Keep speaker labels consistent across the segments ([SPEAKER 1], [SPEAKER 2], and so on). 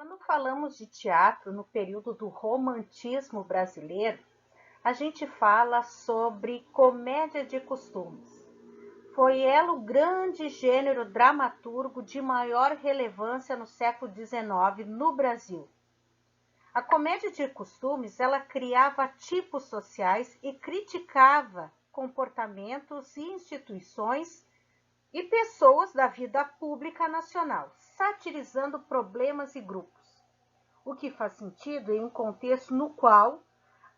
[SPEAKER 1] Quando falamos de teatro no período do romantismo brasileiro, a gente fala sobre comédia de costumes. Foi ela o grande gênero dramaturgo de maior relevância no século XIX no Brasil. A comédia de costumes, ela criava tipos sociais e criticava comportamentos e instituições e pessoas da vida pública nacional, satirizando problemas e grupos, o que faz sentido em um contexto no qual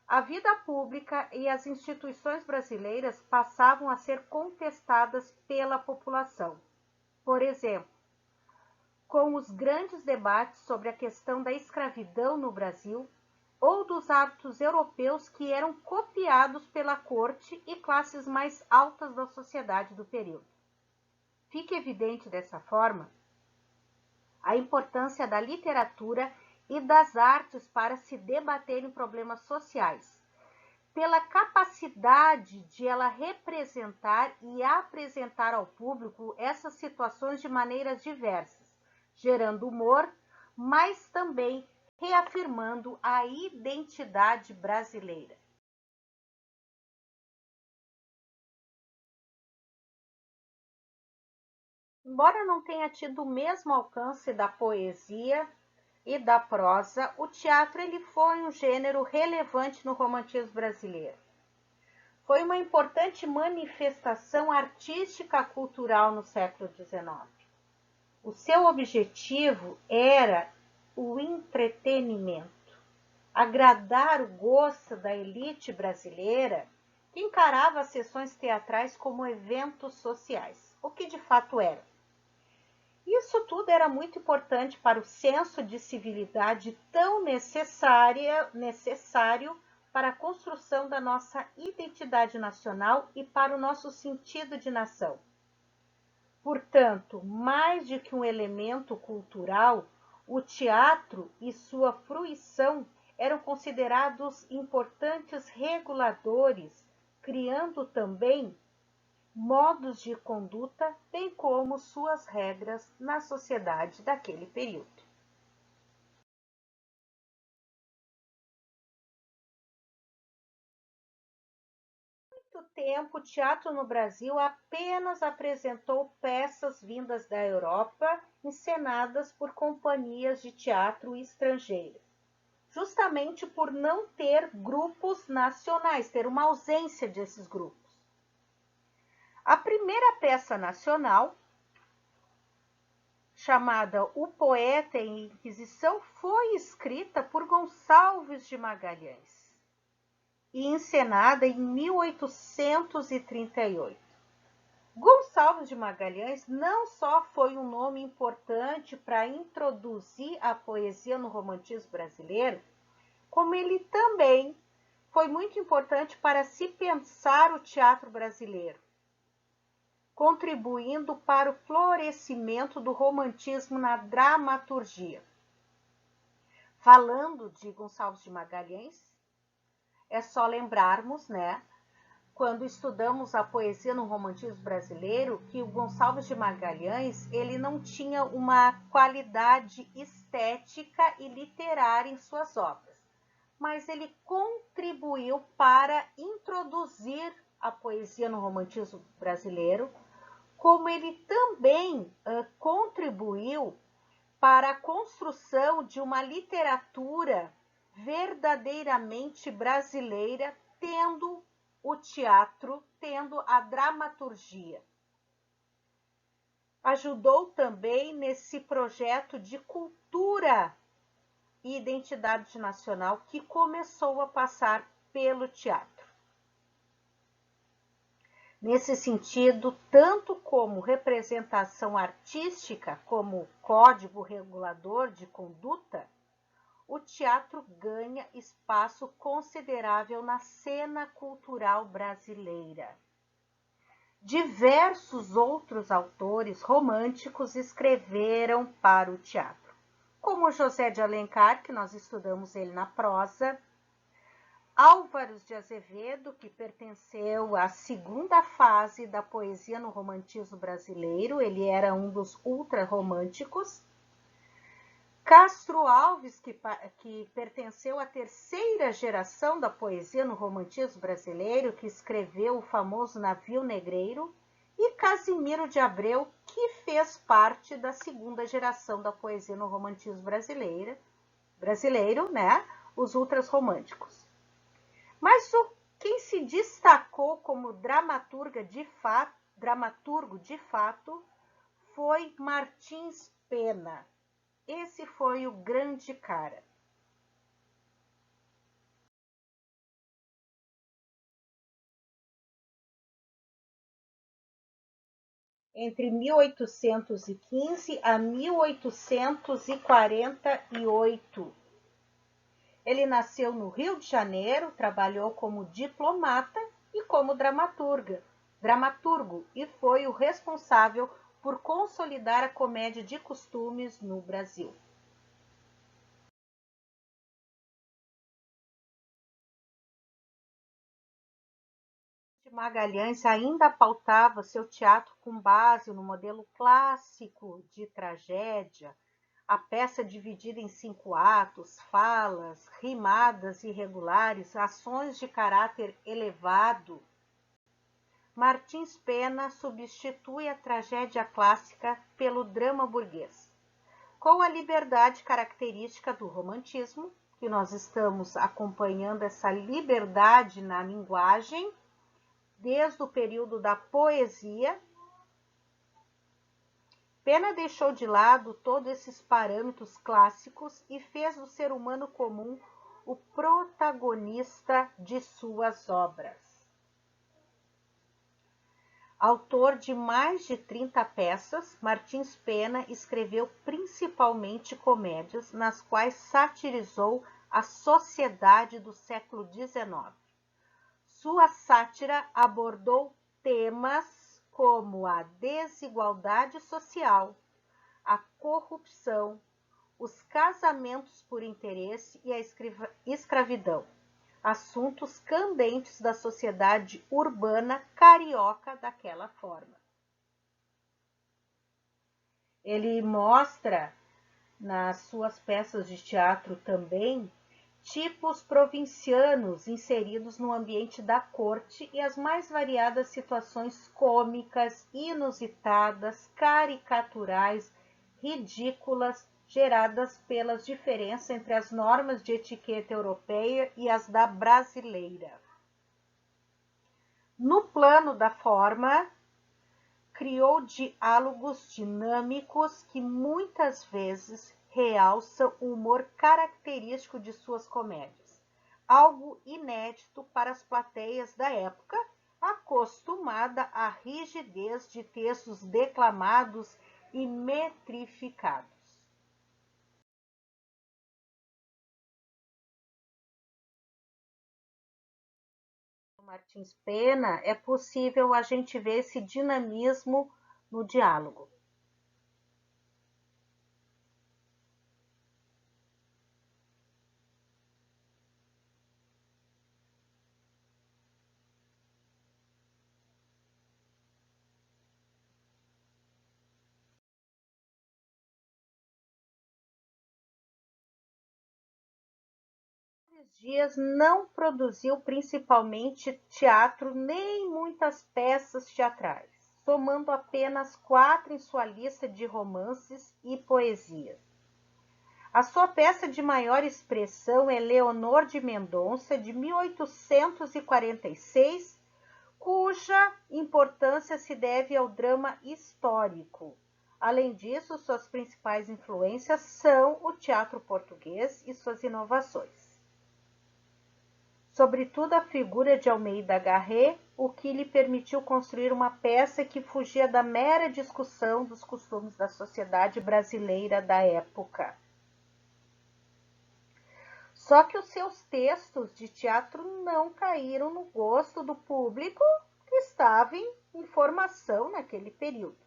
[SPEAKER 1] a vida pública e as instituições brasileiras passavam a ser contestadas pela população. Por exemplo, com os grandes debates sobre a questão da escravidão no Brasil ou dos hábitos europeus que eram copiados pela corte e classes mais altas da sociedade do período. Fica evidente dessa forma a importância da literatura e das artes para se debaterem problemas sociais, pela capacidade de ela representar e apresentar ao público essas situações de maneiras diversas, gerando humor, mas também reafirmando a identidade brasileira. Embora não tenha tido o mesmo alcance da poesia e da prosa, o teatro ele foi um gênero relevante no romantismo brasileiro. Foi uma importante manifestação artística cultural no século XIX. O seu objetivo era o entretenimento, agradar o gosto da elite brasileira que encarava as sessões teatrais como eventos sociais, o que de fato era. Isso tudo era muito importante para o senso de civilidade tão necessário para a construção da nossa identidade nacional e para o nosso sentido de nação. Portanto, mais do que um elemento cultural, o teatro e sua fruição eram considerados importantes reguladores, criando também modos de conduta, bem como suas regras na sociedade daquele período. Muito tempo, o teatro no Brasil apenas apresentou peças vindas da Europa, encenadas por companhias de teatro estrangeiras, justamente por não ter grupos nacionais, ter uma ausência desses grupos. A primeira peça nacional, chamada O Poeta em Inquisição, foi escrita por Gonçalves de Magalhães e encenada em 1838. Gonçalves de Magalhães não só foi um nome importante para introduzir a poesia no romantismo brasileiro, como ele também foi muito importante para se pensar o teatro brasileiro, contribuindo para o florescimento do romantismo na dramaturgia. Falando de Gonçalves de Magalhães, é só lembrarmos, quando estudamos a poesia no romantismo brasileiro, que o Gonçalves de Magalhães, ele não tinha uma qualidade estética e literária em suas obras, mas ele contribuiu para introduzir a poesia no romantismo brasileiro, como ele também contribuiu para a construção de uma literatura verdadeiramente brasileira, tendo o teatro, tendo a dramaturgia. Ajudou também nesse projeto de cultura e identidade nacional que começou a passar pelo teatro. Nesse sentido, tanto como representação artística, como código regulador de conduta, o teatro ganha espaço considerável na cena cultural brasileira. Diversos outros autores românticos escreveram para o teatro, como José de Alencar, que nós estudamos ele na prosa, Álvares de Azevedo, que pertenceu à segunda fase da poesia no romantismo brasileiro, ele era um dos ultrarromânticos, Castro Alves, que pertenceu à terceira geração da poesia no romantismo brasileiro, que escreveu o famoso Navio Negreiro, e Casimiro de Abreu, que fez parte da segunda geração da poesia no romantismo brasileiro, né? Os ultras românticos. Mas quem se destacou como dramaturgo de fato foi Martins Pena. Esse foi o grande cara. Entre 1815 a 1848. Ele nasceu no Rio de Janeiro, trabalhou como diplomata e como dramaturgo, e foi o responsável por consolidar a comédia de costumes no Brasil. Magalhães ainda pautava seu teatro com base no modelo clássico de tragédia, a peça dividida em 5 atos, falas, rimadas irregulares, ações de caráter elevado. Martins Pena substitui a tragédia clássica pelo drama burguês. Com a liberdade característica do romantismo, que nós estamos acompanhando essa liberdade na linguagem, desde o período da poesia, Pena deixou de lado todos esses parâmetros clássicos e fez do ser humano comum o protagonista de suas obras. Autor de mais de 30 peças, Martins Pena escreveu principalmente comédias, nas quais satirizou a sociedade do século XIX. Sua sátira abordou temas como a desigualdade social, a corrupção, os casamentos por interesse e a escravidão, assuntos candentes da sociedade urbana carioca daquela forma. Ele mostra nas suas peças de teatro também tipos provincianos inseridos no ambiente da corte e as mais variadas situações cômicas, inusitadas, caricaturais, ridículas, geradas pelas diferenças entre as normas de etiqueta europeia e as da brasileira. No plano da forma, criou diálogos dinâmicos que muitas vezes realçam o humor característico de suas comédias, algo inédito para as plateias da época, acostumada à rigidez de textos declamados e metrificados. Martins Pena, é possível a gente ver esse dinamismo no diálogo. Dias não produziu principalmente teatro nem muitas peças teatrais, somando apenas 4 em sua lista de romances e poesias. A sua peça de maior expressão é Leonor de Mendonça, de 1846, cuja importância se deve ao drama histórico. Além disso, suas principais influências são o teatro português e suas inovações. Sobretudo a figura de Almeida Garré, o que lhe permitiu construir uma peça que fugia da mera discussão dos costumes da sociedade brasileira da época. Só que os seus textos de teatro não caíram no gosto do público que estava em formação naquele período.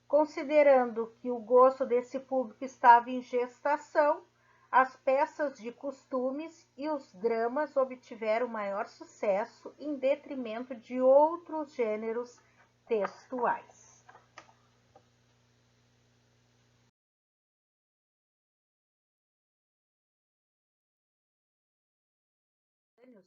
[SPEAKER 1] Considerando que o gosto desse público estava em gestação, as peças de costumes e os dramas obtiveram maior sucesso em detrimento de outros gêneros textuais.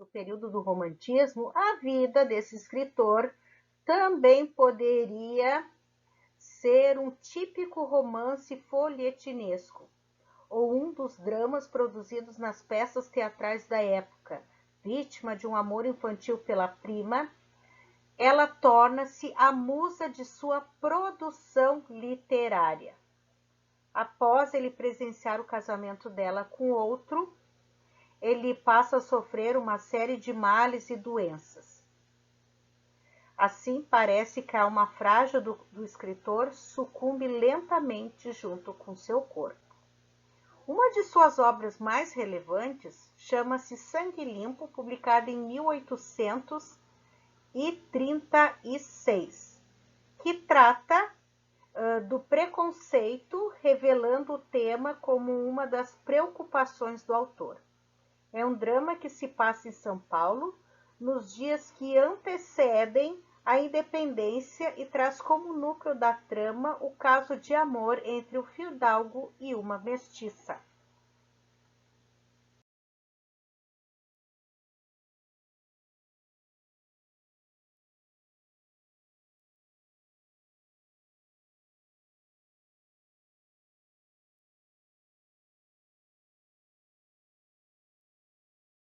[SPEAKER 1] do período do romantismo, a vida desse escritor também poderia ser um típico romance folhetinesco, ou um dos dramas produzidos nas peças teatrais da época. Vítima de um amor infantil pela prima, ela torna-se a musa de sua produção literária. Após ele presenciar o casamento dela com outro, ele passa a sofrer uma série de males e doenças. Assim, parece que a alma frágil do escritor sucumbe lentamente junto com seu corpo. Uma de suas obras mais relevantes chama-se Sangue Limpo, publicada em 1836, que trata do preconceito, revelando o tema como uma das preocupações do autor. É um drama que se passa em São Paulo, nos dias que antecedem a independência e traz como núcleo da trama o caso de amor entre o fidalgo e uma mestiça.